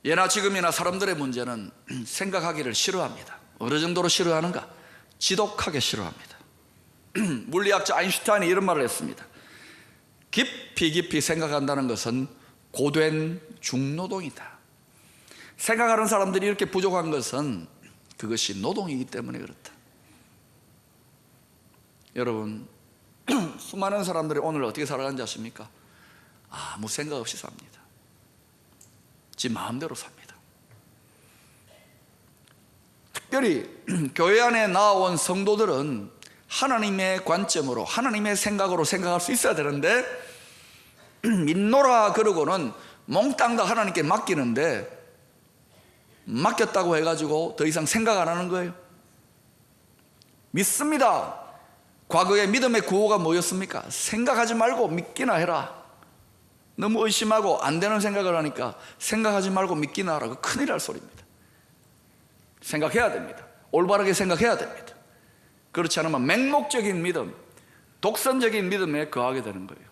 예나 지금이나 사람들의 문제는 생각하기를 싫어합니다. 어느 정도로 싫어하는가? 지독하게 싫어합니다. 물리학자 아인슈타인이 이런 말을 했습니다. 깊이 생각한다는 것은 고된 중노동이다. 생각하는 사람들이 이렇게 부족한 것은 그것이 노동이기 때문에 그렇다. 여러분, 수많은 사람들이 오늘 어떻게 살아가는지 아십니까? 아무 생각 없이 삽니다. 지 마음대로 삽니다. 특별히 교회 안에 나온 성도들은 하나님의 관점으로, 하나님의 생각으로 생각할 수 있어야 되는데, 믿노라 그러고는 몽땅 다 하나님께 맡기는데, 맡겼다고 해가지고 더 이상 생각 안 하는 거예요. 믿습니다. 과거의 믿음의 구호가 뭐였습니까? 생각하지 말고 믿기나 해라. 너무 의심하고 안 되는 생각을 하니까 생각하지 말고 믿기나 하라고 큰일 날 소리입니다. 생각해야 됩니다. 올바르게 생각해야 됩니다. 그렇지 않으면 맹목적인 믿음, 독선적인 믿음에 거하게 되는 거예요.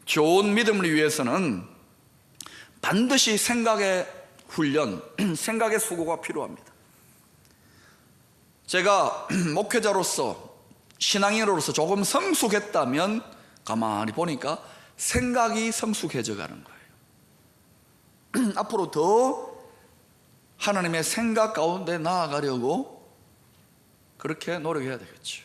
좋은 믿음을 위해서는 반드시 생각의 훈련, 생각의 수고가 필요합니다. 제가 목회자로서, 신앙인으로서 조금 성숙했다면 가만히 보니까 생각이 성숙해져 가는 거예요. 앞으로 더 하나님의 생각 가운데 나아가려고 그렇게 노력해야 되겠죠.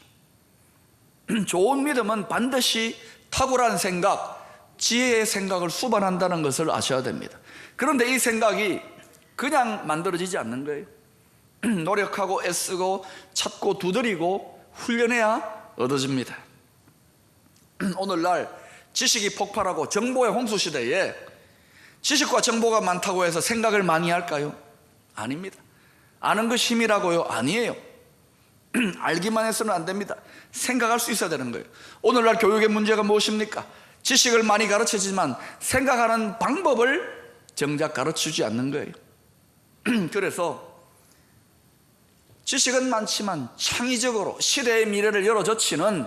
좋은 믿음은 반드시 탁월한 생각, 지혜의 생각을 수반한다는 것을 아셔야 됩니다. 그런데 이 생각이 그냥 만들어지지 않는 거예요. 노력하고 애쓰고 찾고 두드리고 훈련해야 얻어집니다. 오늘날 지식이 폭발하고 정보의 홍수 시대에 지식과 정보가 많다고 해서 생각을 많이 할까요? 아닙니다. 아는 것이 힘이라고요? 아니에요. 알기만 해서는 안 됩니다. 생각할 수 있어야 되는 거예요. 오늘날 교육의 문제가 무엇입니까? 지식을 많이 가르치지만 생각하는 방법을 정작 가르치지 않는 거예요. 그래서 지식은 많지만 창의적으로 시대의 미래를 열어젖히는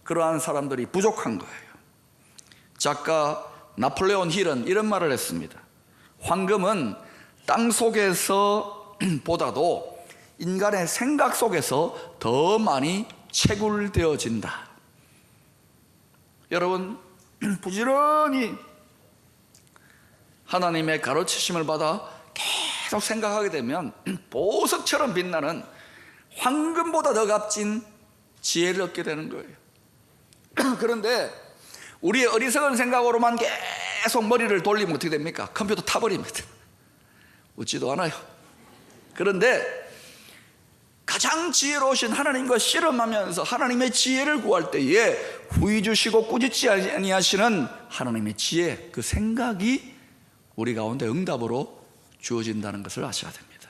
그러한 사람들이 부족한 거예요. 작가 나폴레온 힐은 이런 말을 했습니다. 황금은 땅 속에서 보다도 인간의 생각 속에서 더 많이 채굴되어진다. 여러분, 부지런히 하나님의 가르치심을 받아 계속 생각하게 되면 보석처럼 빛나는 황금보다 더 값진 지혜를 얻게 되는 거예요. 그런데 우리의 어리석은 생각으로만 계속 머리를 돌리면 어떻게 됩니까? 컴퓨터 타버립니다. 웃지도 않아요. 그런데 가장 지혜로우신 하나님과 씨름하면서 하나님의 지혜를 구할 때에 후히 주시고 꾸짖지 아니하시는 하나님의 지혜, 그 생각이 우리 가운데 응답으로 주어진다는 것을 아셔야 됩니다.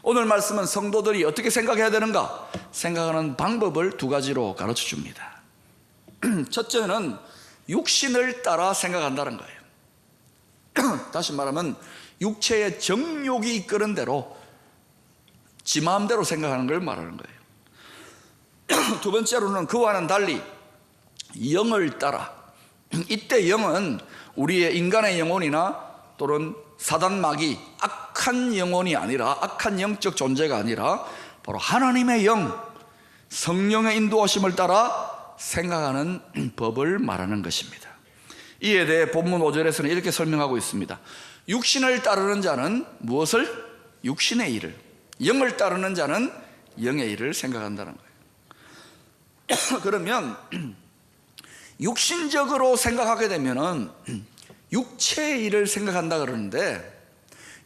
오늘 말씀은 성도들이 어떻게 생각해야 되는가? 생각하는 방법을 두 가지로 가르쳐 줍니다. 첫째는 육신을 따라 생각한다는 거예요. 다시 말하면 육체의 정욕이 이끄는 대로 지 마음대로 생각하는 걸 말하는 거예요. 두 번째로는 그와는 달리 영을 따라, 이때 영은 우리의 인간의 영혼이나 또는 사단 마귀, 악한 영혼이 아니라, 악한 영적 존재가 아니라 바로 하나님의 영, 성령의 인도하심을 따라 생각하는 법을 말하는 것입니다. 이에 대해 본문 5절에서는 이렇게 설명하고 있습니다. 육신을 따르는 자는 무엇을? 육신의 일을, 영을 따르는 자는 영의 일을 생각한다는 거예요. 그러면 육신적으로 생각하게 되면은 육체의 일을 생각한다 그러는데,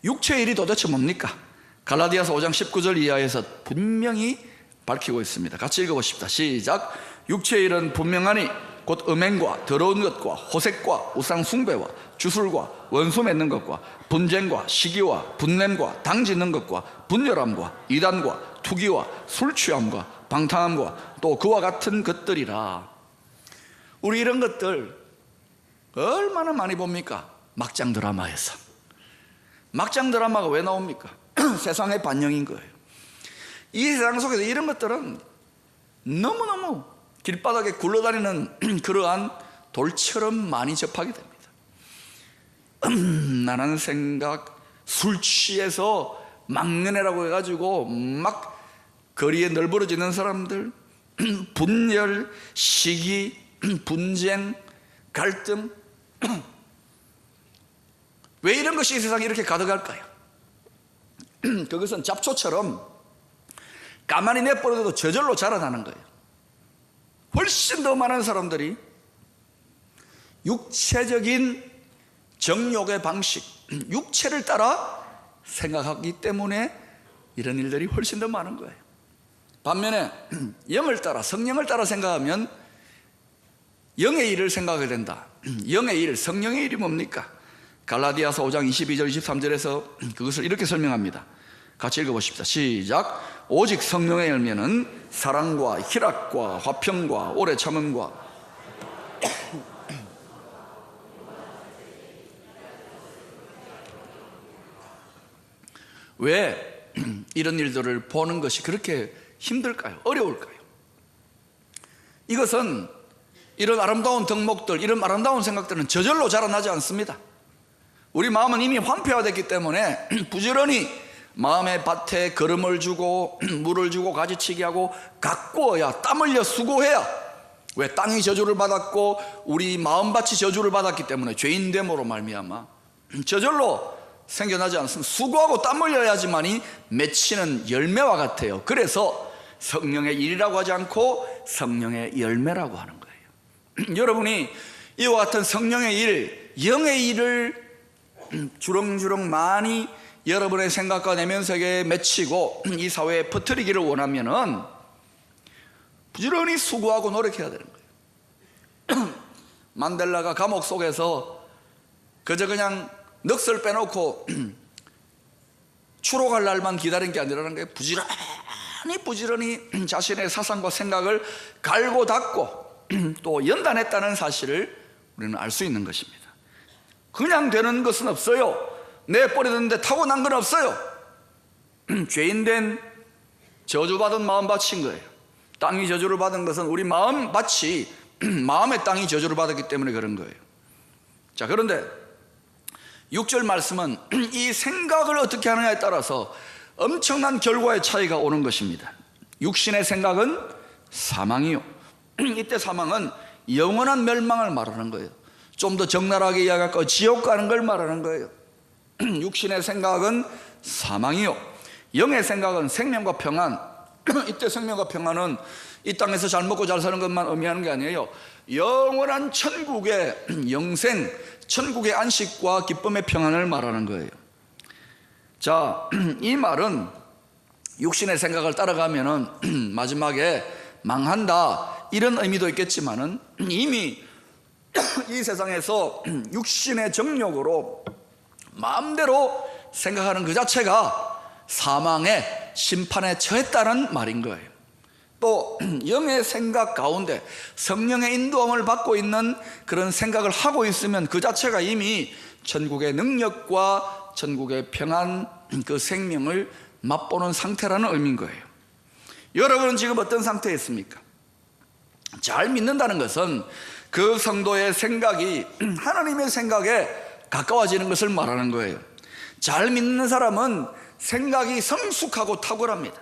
육체의 일이 도대체 뭡니까? 갈라디아서 5장 19절 이하에서 분명히 밝히고 있습니다. 같이 읽어보십시다. 시작. 육체의 일은 분명하니 곧 음행과 더러운 것과 호색과 우상 숭배와 주술과 원수 맺는 것과 분쟁과 시기와 분냄과 당짓는 것과 분열함과 이단과 투기와 술 취함과 방탕함과 또 그와 같은 것들이라. 우리 이런 것들 얼마나 많이 봅니까? 막장 드라마에서. 막장 드라마가 왜 나옵니까? 세상의 반영인 거예요. 이 세상 속에서 이런 것들은 너무너무 길바닥에 굴러다니는 그러한 돌처럼 많이 접하게 됩니다. 음란한 생각, 술 취해서 막내라고 해가지고 막 거리에 널브러지는 사람들, 분열, 시기, 분쟁, 갈등, 왜 이런 것이 이 세상에 이렇게 가득할까요? 그것은 잡초처럼 가만히 내버려둬도 저절로 자라나는 거예요. 훨씬 더 많은 사람들이 육체적인 정욕의 방식, 육체를 따라 생각하기 때문에 이런 일들이 훨씬 더 많은 거예요. 반면에 영을 따라, 성령을 따라 생각하면 영의 일을 생각하게 된다. 영의 일, 성령의 일이 뭡니까? 갈라디아서 5장 22절 23절에서 그것을 이렇게 설명합니다. 같이 읽어보십시다. 시작. 오직 성령의 열매는 사랑과 희락과 화평과 오래 참음과 왜 이런 일들을 보는 것이 그렇게 힘들까요? 어려울까요? 이것은 이런 아름다운 덕목들, 이런 아름다운 생각들은 저절로 자라나지 않습니다. 우리 마음은 이미 황폐화됐기 때문에 부지런히 마음의 밭에 걸음을 주고 물을 주고 가지치기 하고 가꾸어야, 땀 흘려 수고해야. 왜? 땅이 저주를 받았고 우리 마음밭이 저주를 받았기 때문에 죄인됨으로 말미암아 저절로 생겨나지 않습니다. 수고하고 땀 흘려야지만이 맺히는 열매와 같아요. 그래서 성령의 일이라고 하지 않고 성령의 열매라고 하는 거예요. 여러분이 이와 같은 성령의 일, 영의 일을 주렁주렁 많이 여러분의 생각과 내면 세계에 맺히고 이 사회에 퍼뜨리기를 원하면은 부지런히 수고하고 노력해야 되는 거예요. 만델라가 감옥 속에서 그저 그냥 넋을 빼놓고 추록할 날만 기다린 게 아니라는 거예요. 부지런히 자신의 사상과 생각을 갈고 닦고 또 연단했다는 사실을 우리는 알 수 있는 것입니다. 그냥 되는 것은 없어요. 내버리는데 타고난 건 없어요. 죄인된 저주받은 마음밭인 거예요. 땅이 저주를 받은 것은 우리 마음밭이 마음의 땅이 저주를 받았기 때문에 그런 거예요. 자, 그런데 6절 말씀은 이 생각을 어떻게 하느냐에 따라서 엄청난 결과의 차이가 오는 것입니다. 육신의 생각은 사망이요. 이때 사망은 영원한 멸망을 말하는 거예요. 좀 더 적나라하게 이야기할까 지옥 가는 걸 말하는 거예요. 육신의 생각은 사망이요, 영의 생각은 생명과 평안. 이때 생명과 평안은 이 땅에서 잘 먹고 잘 사는 것만 의미하는 게 아니에요. 영원한 천국의 영생, 천국의 안식과 기쁨의 평안을 말하는 거예요. 자, 이 말은 육신의 생각을 따라가면은 마지막에 망한다, 이런 의미도 있겠지만은 이미 이 세상에서 육신의 정욕으로 마음대로 생각하는 그 자체가 사망의 심판에 처했다는 말인 거예요. 또 영의 생각 가운데 성령의 인도함을 받고 있는 그런 생각을 하고 있으면 그 자체가 이미 천국의 능력과 천국의 평안, 그 생명을 맛보는 상태라는 의미인 거예요. 여러분은 지금 어떤 상태에 있습니까? 잘 믿는다는 것은 그 성도의 생각이 하나님의 생각에 가까워지는 것을 말하는 거예요. 잘 믿는 사람은 생각이 성숙하고 탁월합니다.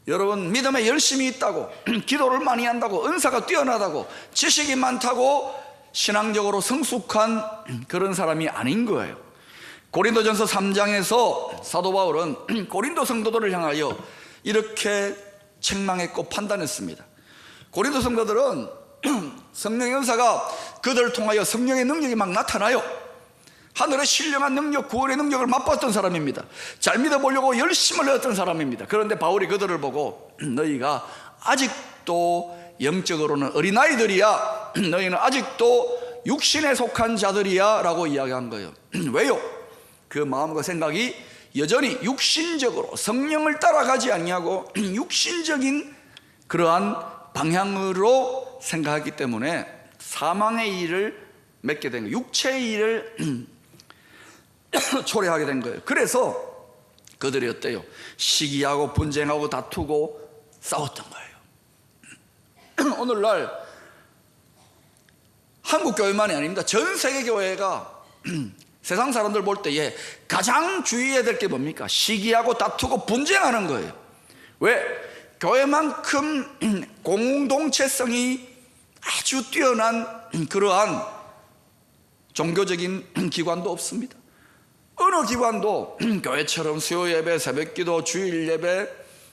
여러분, 믿음에 열심이 있다고, 기도를 많이 한다고, 은사가 뛰어나다고, 지식이 많다고 신앙적으로 성숙한 그런 사람이 아닌 거예요. 고린도전서 3장에서 사도 바울은 고린도 성도들을 향하여 이렇게 책망했고 판단했습니다. 고린도 성도들은 성령의 은사가 그들을 통하여 성령의 능력이 막 나타나요. 하늘의 신령한 능력, 구원의 능력을 맛봤던 사람입니다. 잘 믿어보려고 열심을 내었던 사람입니다. 그런데 바울이 그들을 보고 너희가 아직도 영적으로는 어린아이들이야, 너희는 아직도 육신에 속한 자들이야 라고 이야기한 거예요. 왜요? 그 마음과 생각이 여전히 육신적으로 성령을 따라가지 아니하고 육신적인 그러한 방향으로 생각하기 때문에 사망의 일을 맺게 된 거예요. 육체의 일을 초래하게 된 거예요. 그래서 그들이 어때요? 시기하고 분쟁하고 다투고 싸웠던 거예요. 오늘날 한국 교회만이 아닙니다. 전 세계 교회가 세상 사람들 볼 때에 가장 주의해야 될 게 뭡니까? 시기하고 다투고 분쟁하는 거예요. 왜? 교회만큼 공동체성이 아주 뛰어난 그러한 종교적인 기관도 없습니다. 어느 기관도 교회처럼 수요 예배, 새벽 기도, 주일 예배,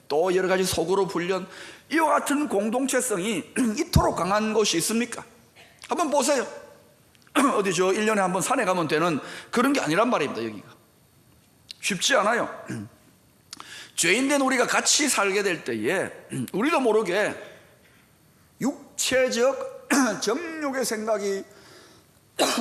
또 여러 가지 소그룹 훈련, 이와 같은 공동체성이 이토록 강한 곳이 있습니까? 한번 보세요. 어디 1년에 한번 산에 가면 되는 그런 게 아니란 말입니다. 여기가 쉽지 않아요. 죄인된 우리가 같이 살게 될 때에 우리도 모르게 육체적 정욕의 생각이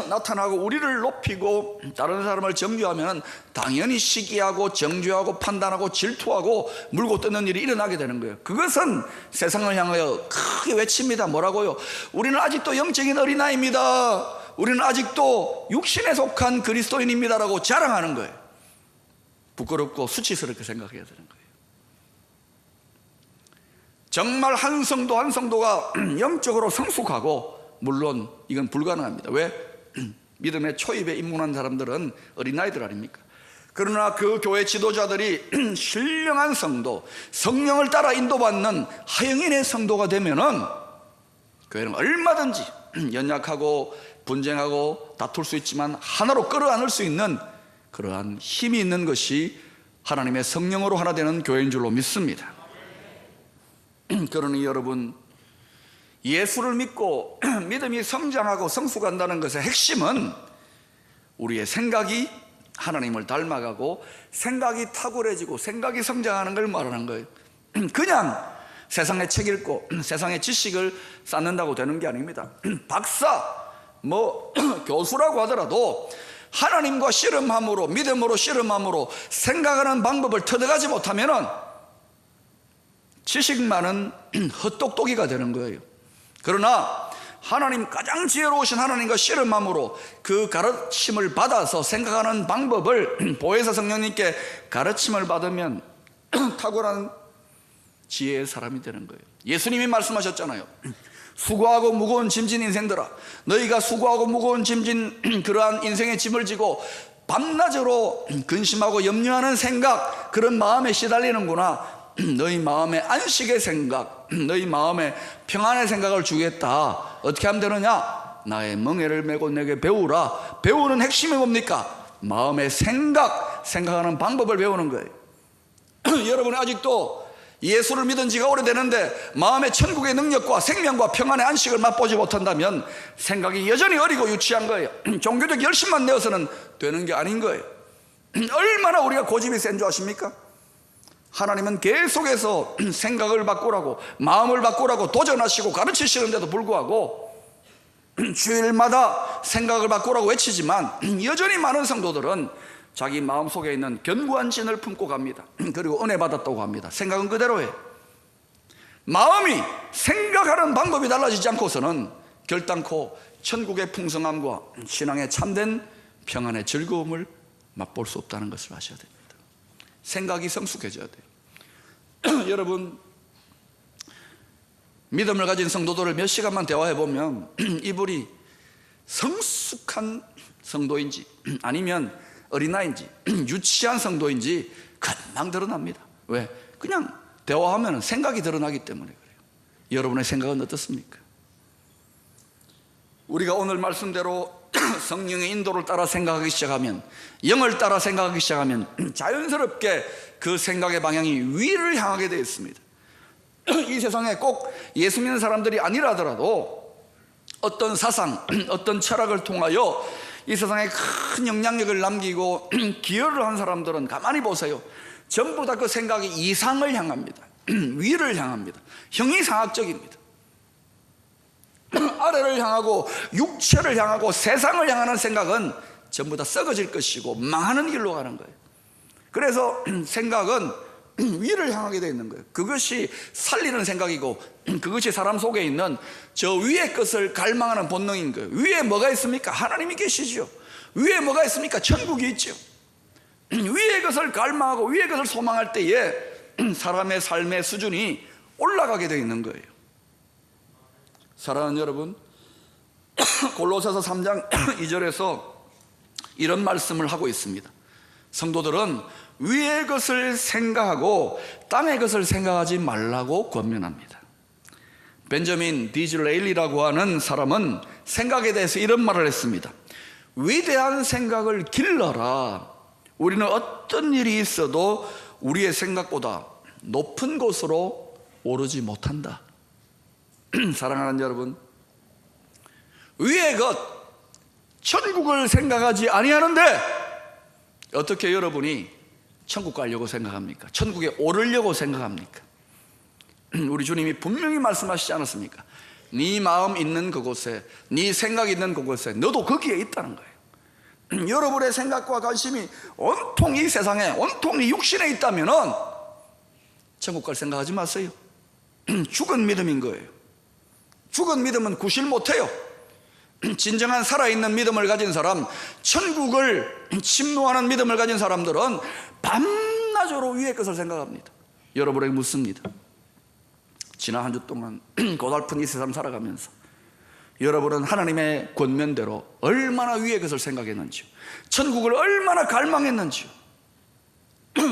나타나고 우리를 높이고 다른 사람을 정죄하면 당연히 시기하고 정죄하고 판단하고 질투하고 물고 뜯는 일이 일어나게 되는 거예요. 그것은 세상을 향하여 크게 외칩니다. 뭐라고요? 우리는 아직도 영적인 어린아이입니다. 우리는 아직도 육신에 속한 그리스도인입니다라고 자랑하는 거예요. 부끄럽고 수치스럽게 생각해야 되는 거예요. 정말 한 성도 한 성도가 영적으로 성숙하고, 물론 이건 불가능합니다. 왜? 믿음의 초입에 입문한 사람들은 어린아이들 아닙니까? 그러나 그 교회 지도자들이 신령한 성도, 성령을 따라 인도받는 하영인의 성도가 되면은 교회는 얼마든지 연약하고 분쟁하고 다툴 수 있지만 하나로 끌어안을 수 있는 그러한 힘이 있는 것이 하나님의 성령으로 하나 되는 교회인 줄로 믿습니다. 그러니 여러분, 예수를 믿고 믿음이 성장하고 성숙한다는 것의 핵심은 우리의 생각이 하나님을 닮아가고 생각이 탁월해지고 생각이 성장하는 걸 말하는 거예요. 그냥 세상의 책 읽고 세상의 지식을 쌓는다고 되는 게 아닙니다. 박사, 교수라고 하더라도 하나님과 씨름함으로, 믿음으로 씨름함으로 생각하는 방법을 터득하지 못하면은 지식만은 헛똑똑이가 되는 거예요. 그러나 하나님, 가장 지혜로우신 하나님과 씨름함으로 그 가르침을 받아서 생각하는 방법을 보혜사 성령님께 가르침을 받으면 탁월한 지혜의 사람이 되는 거예요. 예수님이 말씀하셨잖아요. 수고하고 무거운 짐진 인생들아, 너희가 수고하고 무거운 짐진 그러한 인생의 짐을 지고 밤낮으로 근심하고 염려하는 생각, 그런 마음에 시달리는구나. 너희 마음에 안식의 생각, 너희 마음에 평안의 생각을 주겠다. 어떻게 하면 되느냐? 나의 멍에를 메고 내게 배우라. 배우는 핵심이 뭡니까? 마음의 생각하는 방법을 배우는 거예요. 여러분이 아직도 예수를 믿은 지가 오래되는데 마음의 천국의 능력과 생명과 평안의 안식을 맛보지 못한다면 생각이 여전히 어리고 유치한 거예요. 종교적 열심만 내어서는 되는 게 아닌 거예요. 얼마나 우리가 고집이 센 줄 아십니까? 하나님은 계속해서 생각을 바꾸라고, 마음을 바꾸라고 도전하시고 가르치시는데도 불구하고 주일마다 생각을 바꾸라고 외치지만 여전히 많은 성도들은 자기 마음속에 있는 견고한 진을 품고 갑니다. 그리고 은혜 받았다고 합니다. 생각은 그대로예요. 마음이 생각하는 방법이 달라지지 않고서는 결단코 천국의 풍성함과 신앙의 참된 평안의 즐거움을 맛볼 수 없다는 것을 아셔야 됩니다. 생각이 성숙해져야 돼요. 여러분, 믿음을 가진 성도들을 몇 시간만 대화해 보면 이분이 성숙한 성도인지 아니면 어린아이인지 유치한 성도인지 금방 드러납니다. 왜? 그냥 대화하면 생각이 드러나기 때문에 그래요. 여러분의 생각은 어떻습니까? 우리가 오늘 말씀대로 성령의 인도를 따라 생각하기 시작하면, 영을 따라 생각하기 시작하면 자연스럽게 그 생각의 방향이 위를 향하게 되어 있습니다. 이 세상에 꼭 예수 믿는 사람들이 아니라더라도 어떤 사상, 어떤 철학을 통하여 이 세상에 큰 영향력을 남기고 기여를 한 사람들은 가만히 보세요. 전부 다 그 생각이 이상을 향합니다. 위를 향합니다. 형이상학적입니다. 아래를 향하고 육체를 향하고 세상을 향하는 생각은 전부 다 썩어질 것이고 망하는 길로 가는 거예요. 그래서 생각은 위를 향하게 되어 있는 거예요. 그것이 살리는 생각이고 그것이 사람 속에 있는 저 위의 것을 갈망하는 본능인 거예요. 위에 뭐가 있습니까? 하나님이 계시죠. 위에 뭐가 있습니까? 천국이 있죠. 위의 것을 갈망하고 위의 것을 소망할 때에 사람의 삶의 수준이 올라가게 되어 있는 거예요. 사랑하는 여러분, 골로새서 3장 2절에서 이런 말씀을 하고 있습니다. 성도들은 위의 것을 생각하고 땅의 것을 생각하지 말라고 권면합니다. 벤저민 디즈레일리라고 하는 사람은 생각에 대해서 이런 말을 했습니다. 위대한 생각을 길러라. 우리는 어떤 일이 있어도 우리의 생각보다 높은 곳으로 오르지 못한다. 사랑하는 여러분, 위의 것, 천국을 생각하지 아니하는데 어떻게 여러분이 천국 가려고 생각합니까? 천국에 오르려고 생각합니까? 우리 주님이 분명히 말씀하시지 않았습니까? 네 마음 있는 그곳에, 네 생각 있는 그곳에 너도 거기에 있다는 거예요. 여러분의 생각과 관심이 온통 이 세상에, 온통 이 육신에 있다면 천국 갈 생각하지 마세요. 죽은 믿음인 거예요. 죽은 믿음은 구실 못해요. 진정한 살아있는 믿음을 가진 사람, 천국을 침노하는 믿음을 가진 사람들은 밤낮으로 위의 것을 생각합니다. 여러분에게 묻습니다. 지난 한 주 동안 고달픈 이 세상 살아가면서 여러분은 하나님의 권면대로 얼마나 위의 것을 생각했는지요, 천국을 얼마나 갈망했는지요.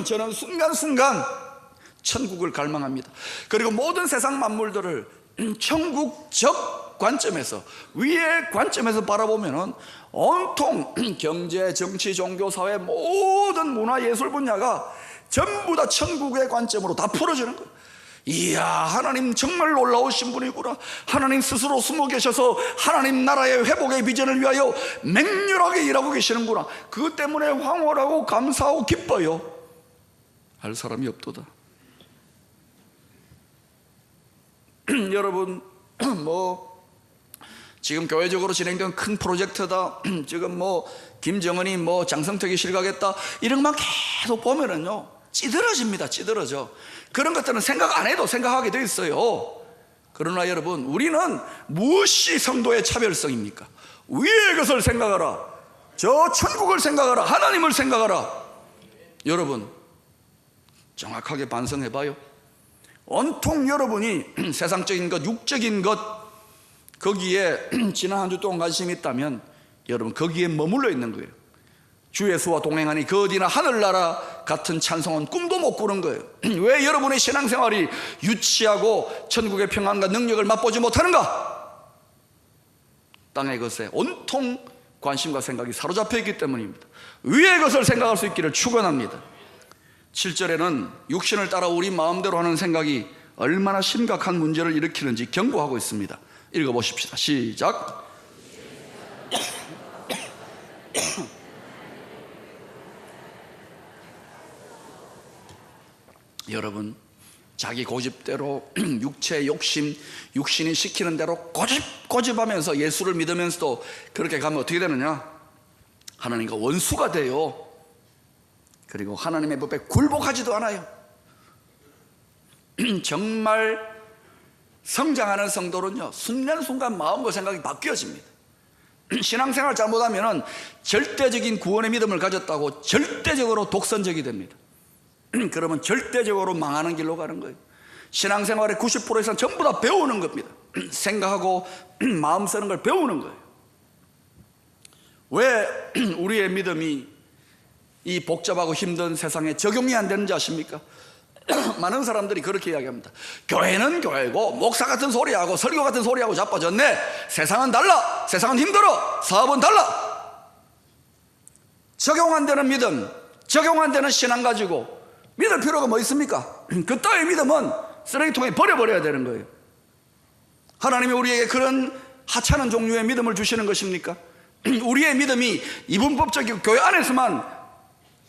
저는 순간순간 천국을 갈망합니다. 그리고 모든 세상 만물들을 천국적 관점에서, 위의 관점에서 바라보면 온통 경제, 정치, 종교, 사회 모든 문화, 예술 분야가 전부 다 천국의 관점으로 다 풀어지는 거예요. 이야, 하나님 정말 놀라우신 분이구나. 하나님 스스로 숨어 계셔서 하나님 나라의 회복의 비전을 위하여 맹렬하게 일하고 계시는구나. 그것 때문에 황홀하고 감사하고 기뻐요. 할 사람이 없도다. 여러분, 지금 교회적으로 진행된 큰 프로젝트다, 지금 김정은이 장성택이 실각했다, 이런 것만 계속 보면은요 찌들어집니다. 찌들어져. 그런 것들은 생각 안 해도 생각하게 돼 있어요. 그러나 여러분, 우리는 무엇이 성도의 차별성입니까? 위의 것을 생각하라. 저 천국을 생각하라. 하나님을 생각하라. 여러분, 정확하게 반성해봐요. 온통 여러분이 세상적인 것, 육적인 것, 거기에 지난 한 주 동안 관심이 있다면 여러분 거기에 머물러 있는 거예요. 주 예수와 동행하니 그 어디나 하늘나라 같은 찬송은 꿈도 못 꾸는 거예요. 왜 여러분의 신앙생활이 유치하고 천국의 평안과 능력을 맛보지 못하는가? 땅의 것에 온통 관심과 생각이 사로잡혀 있기 때문입니다. 위의 것을 생각할 수 있기를 축원합니다. 7절에는 육신을 따라 우리 마음대로 하는 생각이 얼마나 심각한 문제를 일으키는지 경고하고 있습니다. 읽어보십시다. 시작. 여러분, 자기 고집대로 육체의 욕심, 육신이 시키는 대로 고집하면서 예수를 믿으면서도 그렇게 가면 어떻게 되느냐? 하나님과 원수가 돼요. 그리고 하나님의 법에 굴복하지도 않아요. 정말 성장하는 성도는요 순간순간 마음과 생각이 바뀌어집니다. 신앙생활 잘못하면 절대적인 구원의 믿음을 가졌다고 절대적으로 독선적이 됩니다. 그러면 절대적으로 망하는 길로 가는 거예요. 신앙생활의 90% 이상 전부 다 배우는 겁니다. 생각하고 마음 쓰는 걸 배우는 거예요. 왜 우리의 믿음이 이 복잡하고 힘든 세상에 적용이 안 되는지 아십니까? 많은 사람들이 그렇게 이야기합니다. 교회는 교회고 목사 같은 소리하고 설교 같은 소리하고 자빠졌네. 세상은 달라. 세상은 힘들어. 사업은 달라. 적용 안 되는 믿음, 적용 안 되는 신앙 가지고 믿을 필요가 뭐 있습니까? 그 따위 믿음은 쓰레기통에 버려버려야 되는 거예요. 하나님이 우리에게 그런 하찮은 종류의 믿음을 주시는 것입니까? 우리의 믿음이 이분법적이고 교회 안에서만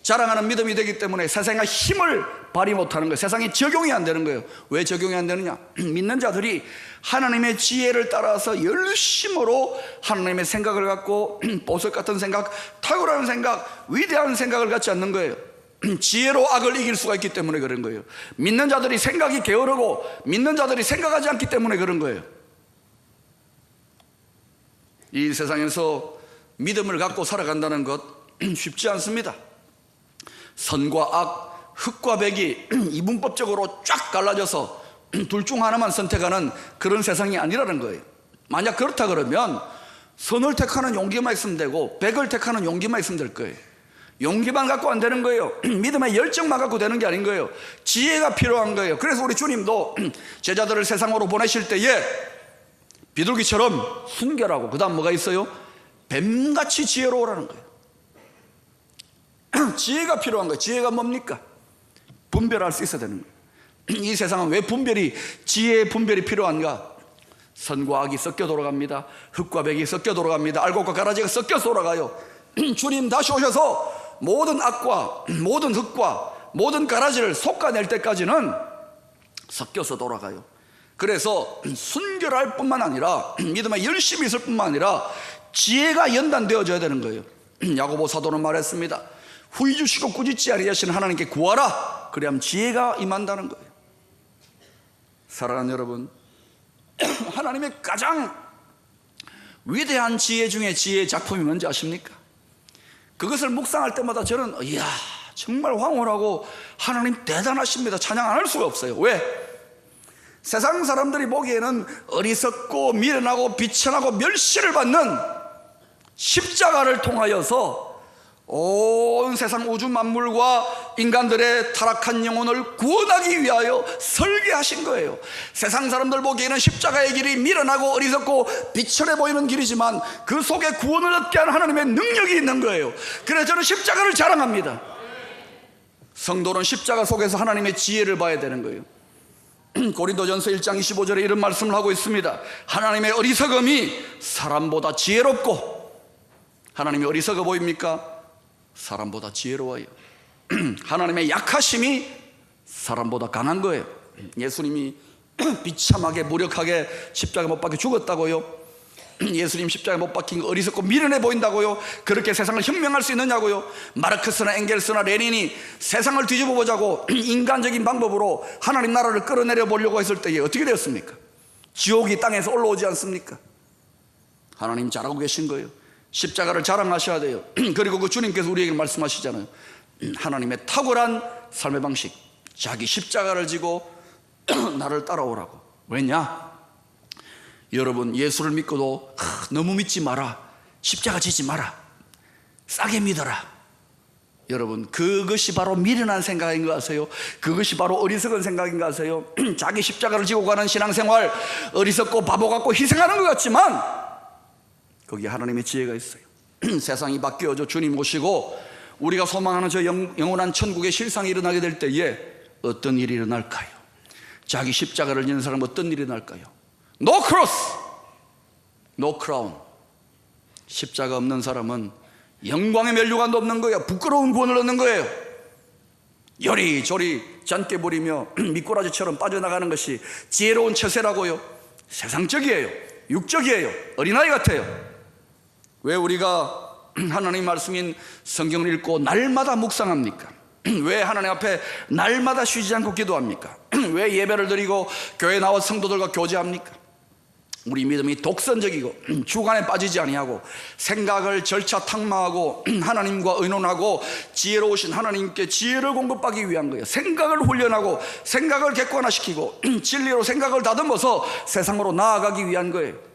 자랑하는 믿음이 되기 때문에 세상에 힘을 발휘 못하는 거예요. 세상에 적용이 안 되는 거예요. 왜 적용이 안 되느냐? 믿는 자들이 하나님의 지혜를 따라서 열심으로 하나님의 생각을 갖고 보석 같은 생각, 탁월한 생각, 위대한 생각을 갖지 않는 거예요. 지혜로 악을 이길 수가 있기 때문에 그런 거예요. 믿는 자들이 생각이 게으르고 믿는 자들이 생각하지 않기 때문에 그런 거예요. 이 세상에서 믿음을 갖고 살아간다는 것 쉽지 않습니다. 선과 악, 흑과 백이 이분법적으로 쫙 갈라져서 둘 중 하나만 선택하는 그런 세상이 아니라는 거예요. 만약 그렇다 그러면 선을 택하는 용기만 있으면 되고 백을 택하는 용기만 있으면 될 거예요. 용기만 갖고 안 되는 거예요. 믿음의 열정만 갖고 되는 게 아닌 거예요. 지혜가 필요한 거예요. 그래서 우리 주님도 제자들을 세상으로 보내실 때에 비둘기처럼 순결하고, 그 다음 뭐가 있어요? 뱀같이 지혜로우라는 거예요. 지혜가 필요한 거예요. 지혜가 뭡니까? 분별할 수 있어야 되는 거예요. 이 세상은 왜 지혜의 분별이 필요한가? 선과 악이 섞여 돌아갑니다. 흙과 백이 섞여 돌아갑니다. 알곡과 가라지가 섞여서 돌아가요. 주님 다시 오셔서 모든 악과 모든 흙과 모든 가라지를 솎아낼 때까지는 섞여서 돌아가요. 그래서 순결할 뿐만 아니라 믿음에 열심히 있을 뿐만 아니라 지혜가 연단되어져야 되는 거예요. 야고보 사도는 말했습니다. 후히 주시고 꾸짖지 아니하시는 하나님께 구하라. 그래야만 지혜가 임한다는 거예요. 사랑하는 여러분, 하나님의 가장 위대한 지혜 중에 지혜의 작품이 뭔지 아십니까? 그것을 묵상할 때마다 저는 이야, 정말 황홀하고 하나님 대단하십니다. 찬양 안 할 수가 없어요. 왜? 세상 사람들이 보기에는 어리석고 미련하고 비천하고 멸시를 받는 십자가를 통하여서 온 세상 우주 만물과 인간들의 타락한 영혼을 구원하기 위하여 설계하신 거예요. 세상 사람들 보기에는 십자가의 길이 미련하고 어리석고 비천해 보이는 길이지만 그 속에 구원을 얻게 하는 하나님의 능력이 있는 거예요. 그래서 저는 십자가를 자랑합니다. 성도는 십자가 속에서 하나님의 지혜를 봐야 되는 거예요. 고린도전서 1장 25절에 이런 말씀을 하고 있습니다. 하나님의 어리석음이 사람보다 지혜롭고, 하나님이 어리석어 보입니까? 사람보다 지혜로워요. 하나님의 약하심이 사람보다 강한 거예요. 예수님이 비참하게 무력하게 십자가에 못 박혀 죽었다고요? 예수님 십자가에 못 박힌 거 어리석고 미련해 보인다고요? 그렇게 세상을 혁명할 수 있느냐고요? 마르크스나 엥겔스나 레닌이 세상을 뒤집어 보자고 인간적인 방법으로 하나님 나라를 끌어내려 보려고 했을 때에 어떻게 되었습니까? 지옥이 땅에서 올라오지 않습니까? 하나님 잘하고 계신 거예요. 십자가를 자랑하셔야 돼요. 그리고 그 주님께서 우리에게 말씀하시잖아요. 하나님의 탁월한 삶의 방식, 자기 십자가를 지고 나를 따라오라고. 왜냐? 여러분, 예수를 믿고도 너무 믿지 마라, 십자가 지지 마라, 싸게 믿어라. 여러분, 그것이 바로 미련한 생각인 거 아세요? 그것이 바로 어리석은 생각인 거 아세요? 자기 십자가를 지고 가는 신앙생활, 어리석고 바보 같고 희생하는 것 같지만 거기에 하나님의 지혜가 있어요. 세상이 바뀌어져 주님 오시고 우리가 소망하는 저 영원한 천국의 실상이 일어나게 될 때에 어떤 일이 일어날까요? 자기 십자가를 지는 사람은 어떤 일이 일어날까요? No cross, no crown. 십자가 없는 사람은 영광의 면류관도 없는 거예요. 부끄러운 구원을 얻는 거예요. 요리조리 잔깨 부리며 미꾸라지처럼 빠져나가는 것이 지혜로운 처세라고요? 세상적이에요. 육적이에요. 어린아이 같아요. 왜 우리가 하나님 말씀인 성경을 읽고 날마다 묵상합니까? 왜 하나님 앞에 날마다 쉬지 않고 기도합니까? 왜 예배를 드리고 교회에 나와 성도들과 교제합니까? 우리 믿음이 독선적이고 주관에 빠지지 아니하고 생각을 절차 탁마하고 하나님과 의논하고 지혜로우신 하나님께 지혜를 공급하기 위한 거예요. 생각을 훈련하고 생각을 객관화시키고 진리로 생각을 다듬어서 세상으로 나아가기 위한 거예요.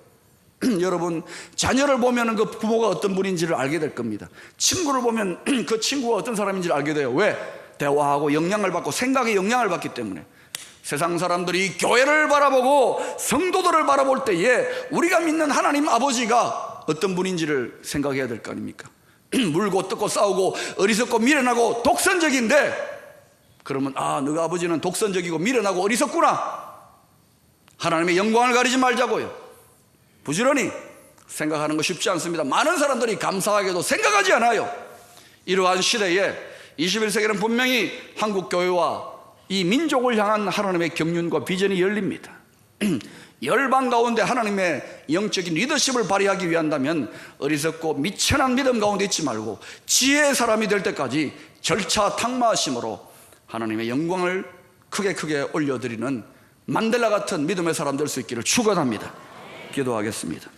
여러분, 자녀를 보면 그 부모가 어떤 분인지를 알게 될 겁니다. 친구를 보면 그 친구가 어떤 사람인지를 알게 돼요. 왜? 대화하고 영향을 받고 생각에 영향을 받기 때문에. 세상 사람들이 교회를 바라보고 성도들을 바라볼 때에 우리가 믿는 하나님 아버지가 어떤 분인지를 생각해야 될 거 아닙니까? 물고 뜯고 싸우고 어리석고 미련하고 독선적인데, 그러면 너가 아버지는 독선적이고 미련하고 어리석구나, 하나님의 영광을 가리지 말자고요. 부지런히 생각하는 거 쉽지 않습니다. 많은 사람들이 감사하게도 생각하지 않아요. 이러한 시대에 21세기는 분명히 한국 교회와 이 민족을 향한 하나님의 경륜과 비전이 열립니다. 열방 가운데 하나님의 영적인 리더십을 발휘하기 위한다면 어리석고 미천한 믿음 가운데 있지 말고 지혜의 사람이 될 때까지 절차 탁마하심으로 하나님의 영광을 크게 올려드리는 만델라 같은 믿음의 사람 될 수 있기를 축원합니다. 기도하겠습니다.